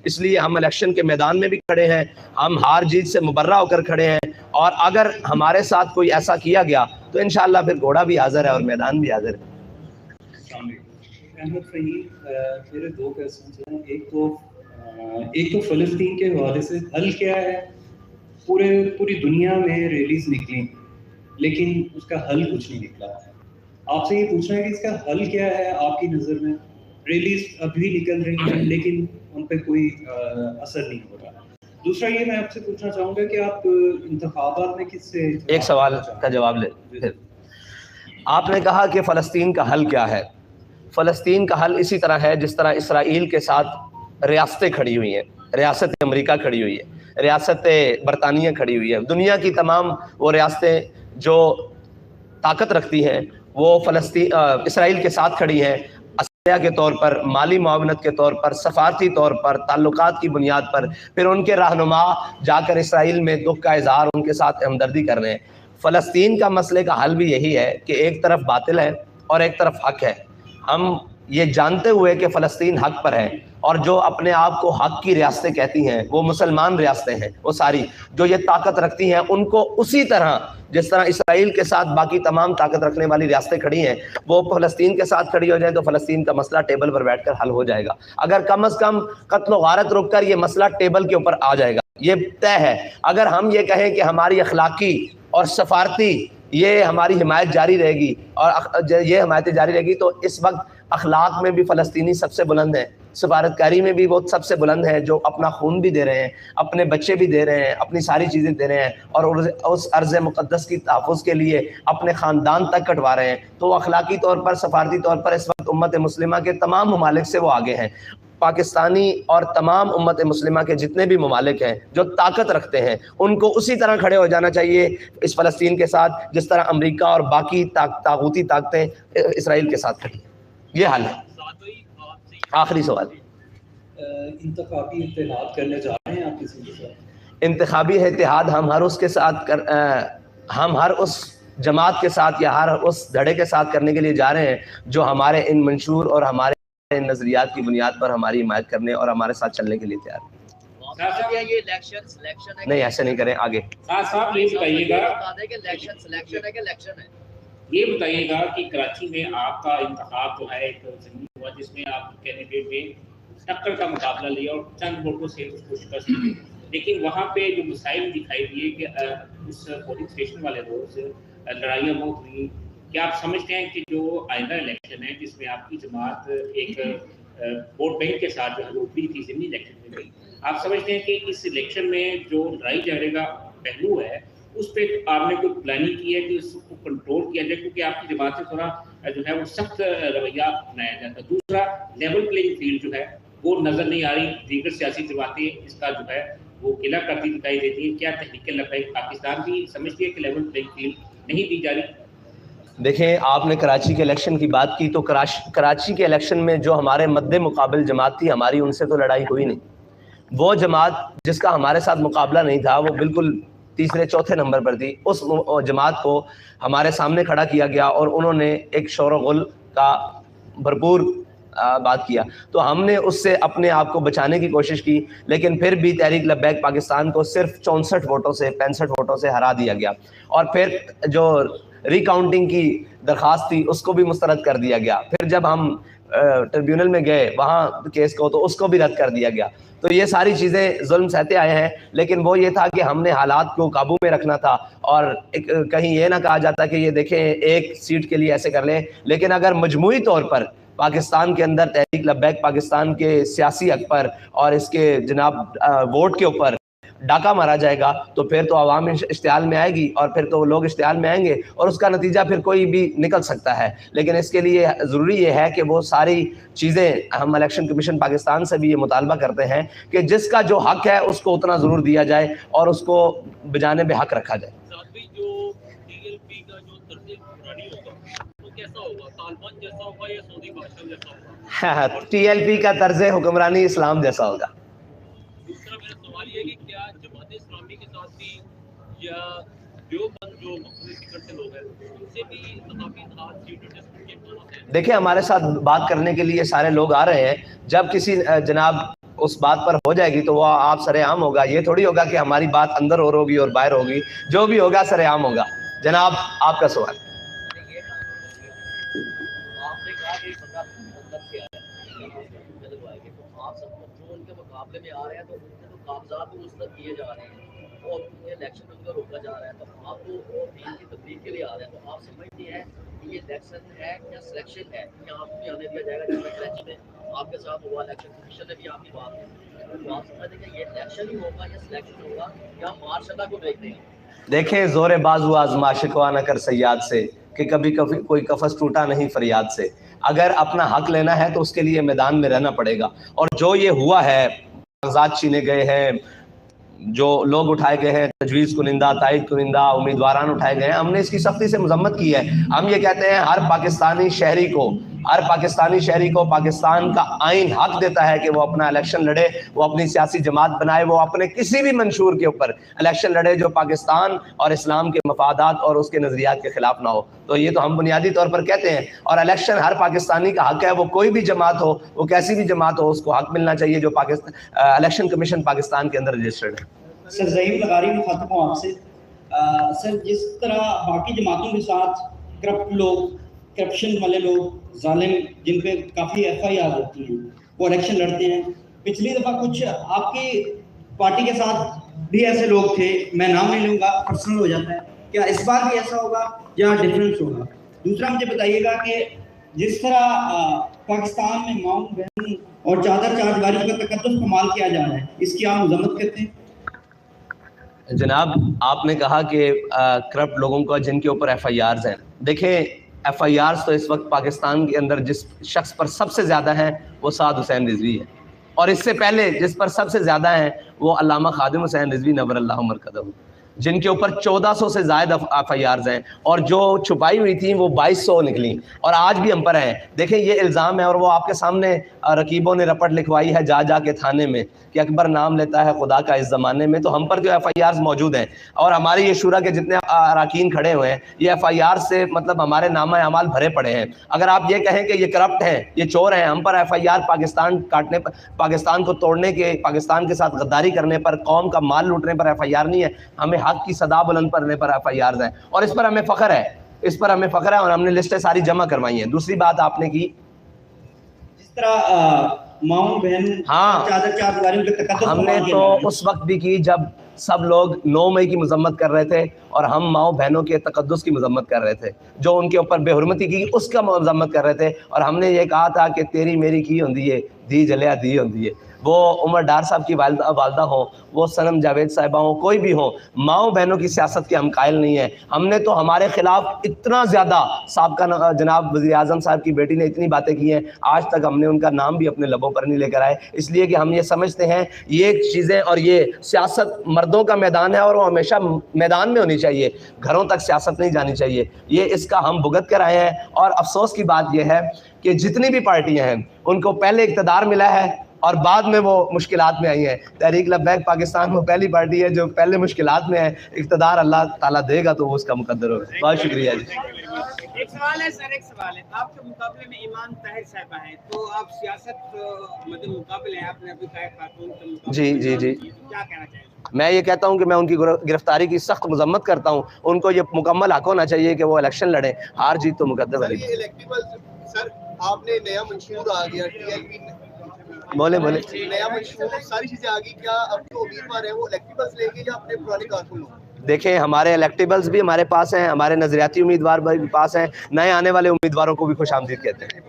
اس لیے ہم الیکشن کے میدان میں بھی کھڑے ہیں, ہم ہار جیت سے مبرہ ہو کر کھڑے ہیں, اور اگر ہمارے ساتھ کوئی ایسا کیا گیا تو انشاءاللہ پھر گھوڑا بھی حاضر ہے اور میدان بھی حاضر ہے. احمد فہیم, میرے دو کویسچنز ہیں. ایک تو فلسطین کے حوالے سے حل کیا ہے؟ پوری دنیا میں ریلیز نکلی لیکن اس کا حل کچھ نہیں نکلا. آپ سے یہ پوچھنا ہے کہ اس کا حل کیا ہے آپ کی نظر میں؟ ریلیز ابھی نکل رہی ہیں لیکن ان پہ کوئی اثر نہیں ہو رہا. دوسرا یہ میں آپ سے پوچھنا چاہوں گا کہ آپ انتخابات میں کس سے... ایک سوال کا جواب لے. آپ نے کہا کہ فلسطین کا حل کیا ہے. فلسطین کا حل اسی طرح ہے جس طرح اسرائیل کے ساتھ ریاستیں کھڑی ہوئی ہیں, ریاست امریکہ کھڑی ہوئی ہے, ریاست برطانیہ کھڑی ہوئی ہے. دنیا کی تمام وہ ریاستیں جو طاقت رکھتی ہیں وہ اسرائیل کے ساتھ کھڑی ہیں, اسلحہ کے طور پر, مالی معاونت کے طور پر, سفارتی طور پر, تعلقات کی بنیاد پر. پھر ان کے رہنما جا کر اسرائیل میں دکھ کا اظہار, ان کے ساتھ ہمدردی کر رہے ہیں. فلسطین کا مسئلے کا حل بھی یہی ہے کہ ایک طرف باطل ہے اور ایک طرف حق ہے. ہم یہ جانتے ہوئے کہ فلسطین حق پر ہے, اور جو اپنے آپ کو حق کی ریاستیں کہتی ہیں وہ مسلمان ریاستیں ہیں, وہ ساری جو یہ طاقت رکھتی ہیں ان کو اسی طرح جس طرح اسرائیل کے ساتھ باقی تمام طاقت رکھنے والی ریاستیں کھڑی ہیں وہ فلسطین کے ساتھ کھڑی ہو جائیں تو فلسطین کا مسئلہ ٹیبل پر بیٹھ کر حل ہو جائے گا. اگر کم از کم قتل و غارت رک کر یہ مسئلہ ٹیبل کے اوپر آ جائے گا, یہ طے ہے. اگر ہم یہ کہیں کہ ہماری اخلاقی اور سفارتی یہ ہماری حمایت جاری رہے گی اور یہ حمایت جاری رہے گی تو اس وقت اخلاق میں بھی فلسطینی سب سے بلند ہیں, سفارتکاری میں بھی وہ سب سے بلند ہیں, جو اپنا خون بھی دے رہے ہیں, اپنے بچے بھی دے رہے ہیں, اپنی ساری چیزیں دے رہے ہیں, اور اس ارض مقدس کی تحفظ کے لیے اپنے خاندان تک کٹوا رہے ہیں. تو وہ اخلاقی طور پر, سفارتی طور پر اس وقت امت مسلمہ کے تمام ممالک سے وہ آگے ہیں. پاکستانی اور تمام امت مسلمہ کے جتنے بھی ممالک ہیں جو طاقت رکھتے ہیں ان کو اسی طرح کھڑے ہو جانا چاہیے اس فلسطین کے ساتھ جس طرح امریکہ اور باقی طاغوتی طاقتیں اسرائیل کے ساتھ کھڑی ہیں. یہ حل ہے. آخری سوال, انتخابی اتحاد کرنے جا رہے ہیں آپ کسی کے ساتھ؟ انتخابی اتحاد ہم ہر اس جماعت کے ساتھ یا ہر اس دھڑے کے ساتھ کرنے کے لیے جا رہے ہیں جو ہمارے ان منشور اور ہمارے نظریات کی بنیاد پر ہماری حمایت کرنے اور ہمارے ساتھ چلنے کے لیے تیار ہیں. نہیں ایسے نہیں کریں. آگے صاحب یہ بتائیے گا کہ کراچی میں آپ کا انتخاب جو ہے ایک ضمنی ہوا جس میں آپ کینڈیڈیٹ نے ٹکر کا مقابلہ لیا اور چند ووٹوں سے اس کو شکست دی, لیکن وہاں پہ جو مسائل دکھائی دیے کہ اس پولنگ اسٹیشن والے روز لڑائیاں بہت ہوئی. کیا آپ سمجھتے ہیں کہ جو آئندہ الیکشن ہے جس میں آپ کی جماعت ایک ووٹ بینک کے ساتھ جو ہے وہ ابھی تھی ضمنی الیکشن میں گئی, آپ سمجھتے ہیں کہ اس الیکشن میں جو لڑائی جھگڑے کا پہلو ہے اس پہ آپ نے کوئی پلاننگ کی ہے کہ اس کو کنٹرول کیا جائے, کیونکہ آپ کی جماعت سے تھوڑا جو ہے وہ سخت رویہ اپنایا جاتا ہے. دوسرا لیول پلینگ فیلڈ جو ہے وہ نظر نہیں آ رہی, دیگر سیاسی جماعتیں اس کا جو ہے وہ قلعہ کرتی دکھائی دیتی ہیں. کیا تحریک لبیک پاکستان بھی سمجھتی ہے کہ لیول پلینگ فیلڈ نہیں دی جا رہی؟ دیکھیں, آپ نے کراچی کے الیکشن کی بات کی تو کراچی کے الیکشن میں جو ہمارے مد مقابل جماعت تھی ہماری, ان سے تو لڑائی ہوئی نہیں. وہ جماعت جس کا ہمارے ساتھ مقابلہ نہیں تھا وہ بالکل تیسرے چوتھے نمبر پر تھی. اس جماعت کو ہمارے سامنے کھڑا کیا گیا اور انہوں نے ایک شور و غل کا بھرپور بات کیا, تو ہم نے اس سے اپنے آپ کو بچانے کی کوشش کی, لیکن پھر بھی تحریک لبیک پاکستان کو صرف 64 ووٹوں سے 65 ووٹوں سے ہرا دیا گیا. اور پھر جو ریکاؤنٹنگ کی درخواست تھی اس کو بھی مسترد کر دیا گیا. پھر جب ہم ٹریبیونل میں گئے وہاں کیس کو تو اس کو بھی رد کر دیا گیا. تو یہ ساری چیزیں ظلم سہتے آئے ہیں, لیکن وہ یہ تھا کہ ہم نے حالات کو قابو میں رکھنا تھا اور کہیں یہ نہ کہا جاتا کہ یہ دیکھیں ایک سیٹ کے لیے ایسے کر لیں. لیکن اگر مجموعی طور پر پاکستان کے اندر تحریک لبیک پاکستان کے سیاسی حق پر اور اس کے جناب ووٹ کے اوپر ڈاکہ مارا جائے گا تو پھر تو عوام اشتعال میں آئے گی اور پھر تو لوگ اشتعال میں آئیں گے اور اس کا نتیجہ پھر کوئی بھی نکل سکتا ہے. لیکن اس کے لیے ضروری یہ ہے کہ وہ ساری چیزیں, ہم الیکشن کمیشن پاکستان سے بھی یہ مطالبہ کرتے ہیں کہ جس کا جو حق ہے اس کو اتنا ضرور دیا جائے اور اس کو بجانب حق رکھا جائے. ٹی ایل پی کا طرز حکمرانی اسلام جیسا ہوگا. دوسرا میرا سوال یہ ہے کہ کیا جماعت اسلامی کے ساتھ بھی یا دیوبند جو مختلف فکر سے لوگ ہیں ان سے بھی انتخابی اتحاد سیٹ ایڈجسٹمنٹ کے امکانات ہیں؟ دیکھیں, ہمارے ساتھ بات کرنے کے لیے سارے لوگ آ رہے ہیں. جب کسی جناب اس بات پر ہو جائے گی تو وہ آپ سر عام ہوگا. یہ تھوڑی ہوگا کہ ہماری بات اندر اور ہوگی اور باہر ہوگی. جو بھی ہوگا سر عام ہوگا. جناب آپ کا سوال. آپ نے کہا کہ مطلب کیا ہے تو آپ سب کو جو ان کے مقابلے میں آ رہے ہیں تو ان کے تو کاغذات بھی مسترد کیے جا رہے ہیں اور الیکشن ان کا روکا جا رہا ہے. تو آپ تو دین کی تبلیغ کے لیے آ رہے ہیں تو آپ سمجھتے ہیں کہ یہ الیکشن ہے یا سلیکشن ہے یا آپ کو بھی آنے دیا جائے گا جس میں الیکشن ہے آپ کے ساتھ ہوا الیکشن کمیشن نے بھی آپ کی بات کی تو آپ سمجھتے ہیں کہ یہ الیکشن ہی ہوگا یا سلیکشن ہوگا یا مارش اللہ کو دیکھتے ہیں. دیکھیں زور بازو آزمائش کو نہ کر صیاد سے کہ کبھی کوئی قفس ٹوٹا نہیں فریاد سے. اگر اپنا حق لینا ہے تو اس کے لیے میدان میں رہنا پڑے گا. اور جو یہ ہوا ہے کاغذات چھینے گئے ہیں, جو لوگ اٹھائے گئے ہیں, تجویز کنندہ, تائید کنندہ, امیدواران اٹھائے گئے ہیں, ہم نے اس کی سختی سے مذمت کی ہے. ہم یہ کہتے ہیں ہر پاکستانی شہری کو پاکستان کا آئین حق دیتا ہے کہ وہ اپنا الیکشن لڑے, وہ اپنی سیاسی جماعت بنائے, وہ اپنے کسی بھی منشور کے اوپر الیکشن لڑے جو پاکستان اور اسلام کے مفادات اور اس کے نظریات کے خلاف نہ ہو. تو یہ تو ہم بنیادی طور پر کہتے ہیں. اور الیکشن ہر پاکستانی کا حق ہے, وہ کوئی بھی جماعت ہو, وہ کیسی بھی جماعت ہو, اس کو حق ملنا چاہیے جو الیکشن کمیشن پاکستان کے اندر رجسٹرڈ ہے. سر ظہیر لغاری مخاطب ہوں آپ سے. سر جس طرح باقی جماعتوں کے ساتھ کرپٹ لوگ, کرپشن والے لوگ, ظالم جن پہ کافی ایف آئی آر ہوتی ہیں وہ الیکشن لڑتے ہیں, پچھلی دفعہ کچھ آپ کی پارٹی کے ساتھ بھی ایسے لوگ تھے, میں نام نہیں لوں گا پرسنل ہو جاتا ہے, کیا اس بار بھی ایسا ہوگا یا ڈفرینس ہوگا؟ دوسرا مجھے بتائیے گا کہ جس طرح پاکستان میں ماؤں بہنوں اور چادر چادگاریوں کا تقدس کمال کیا جا رہا ہے, اس کی آپ مذمت کرتے ہیں؟ جناب آپ نے کہا کہ کرپٹ لوگوں کا جن کے اوپر ایف آئی آرز ہیں. دیکھیں ایف آئی آرز تو اس وقت پاکستان کے اندر جس شخص پر سب سے زیادہ ہیں وہ سعد حسین رضوی ہے, اور اس سے پہلے جس پر سب سے زیادہ ہیں وہ علامہ خادم حسین رضوی نور اللہ مرکزہ, جن کے اوپر 1400 سے زائد ایف آئی آرز ہیں, اور جو چھپائی ہوئی تھیں وہ 2200 نکلیں, اور آج بھی ہم پر ہیں. دیکھیں یہ الزام ہے, اور وہ آپ کے سامنے رقیبوں نے رپٹ لکھوائی ہے جا کے تھانے میں کہ اکبر نام لیتا ہے خدا کا اس زمانے میں. تو ہم پر جو ایف آئی آرز موجود ہیں, اور ہمارے یہ شورا کے جتنے اراکین کھڑے ہوئے ہیں, یہ ایف آئی آر سے مطلب ہمارے نامہ اعمال بھرے پڑے ہیں. اگر آپ یہ کہیں کہ یہ کرپٹ ہیں, یہ چور ہیں, ہم پر ایف آئی آر پاکستان کاٹنے پر, پاکستان کو توڑنے کے, پاکستان کے ساتھ غداری کرنے پر, قوم کا مال لوٹنے پر ایف آئی آر نہیں ہے. ہمیں حق کی صدا بلند کرنے پر ایف آئی آرز ہیں, اور اس پر ہمیں فخر ہے, اور ہم نے لسٹیں ساری جمع کروائی ہیں. دوسری بات آپ نے کی جس طرح ماؤں بہنوں چادر چادگاریوں کے تقدس ہم نے تو اس وقت بھی کی جب سب لوگ 9 مئی کی مذمت کر رہے تھے, اور ہم ماؤں بہنوں کے تقدس کی مذمت کر رہے تھے, جو ان کے اوپر بے حرمتی کی اس کا مذمت کر رہے تھے. اور ہم نے یہ کہا تھا کہ تیری میری کی ہوندی ہے, دی جلیا دی ہوندی ہے. وہ عمر ڈار صاحب کی والدہ ہوں, وہ صنم جاوید صاحبہ ہوں, کوئی بھی ہوں, ماؤں بہنوں کی سیاست کے ہم قائل نہیں ہیں. ہم نے تو ہمارے خلاف اتنا زیادہ سابقہ جناب وزیر اعظم صاحب کی بیٹی نے اتنی باتیں کی ہیں, آج تک ہم نے ان کا نام بھی اپنے لبوں پر نہیں لے کر آئے, اس لیے کہ ہم یہ سمجھتے ہیں یہ چیزیں, اور یہ سیاست مردوں کا میدان ہے اور وہ ہمیشہ میدان میں ہونی چاہیے, گھروں تک سیاست نہیں جانی چاہیے. یہ اس کا ہم بھگت کر آئے ہیں. اور افسوس کی بات یہ ہے کہ جتنی بھی پارٹیاں ہیں ان کو پہلے اقتدار ملا ہے اور بعد میں وہ مشکلات میں آئی ہیں. تحریک لبیک پاکستان وہ پہلی پارٹی ہے جو پہلے مشکلات میں ہے, اقتدار اللہ تعالیٰ دے گا تو وہ اس کا مقدر ہوگا. بہت شکریہ جی. ایک سوال ہے سر, ایک سوال ہے. آپ کے مقابلے میں ایمان طاہر صاحبہ ہیں, تو آپ سیاست مطلب مقابلے ہیں, آپ نے ابھی کہا خاتون کے مقابلے جی کیا کہنا چاہیں گے؟ میں یہ کہتا ہوں کہ میں ان کی گرفتاری کی سخت مذمت کرتا ہوں. ان کو یہ مکمل حق ہونا چاہیے کہ وہ الیکشن لڑیں, ہار جیت تو مقدر ہے. سر آپ نے نیا منشور آ گیا, ٹی ایل پی بولے نیا منشور, ساری چیزیں آ گئی, کیا اب جو امیدوار ہیں وہ الیکٹیبلز لیں گے یا اپنے پرانے کارکن لوگ؟ دیکھیں ہمارے الیکٹیبلز بھی ہمارے پاس ہیں, ہمارے نظریاتی امیدوار بھی پاس ہیں, نئے آنے والے امیدواروں کو بھی خوش آمدید کہتے ہیں.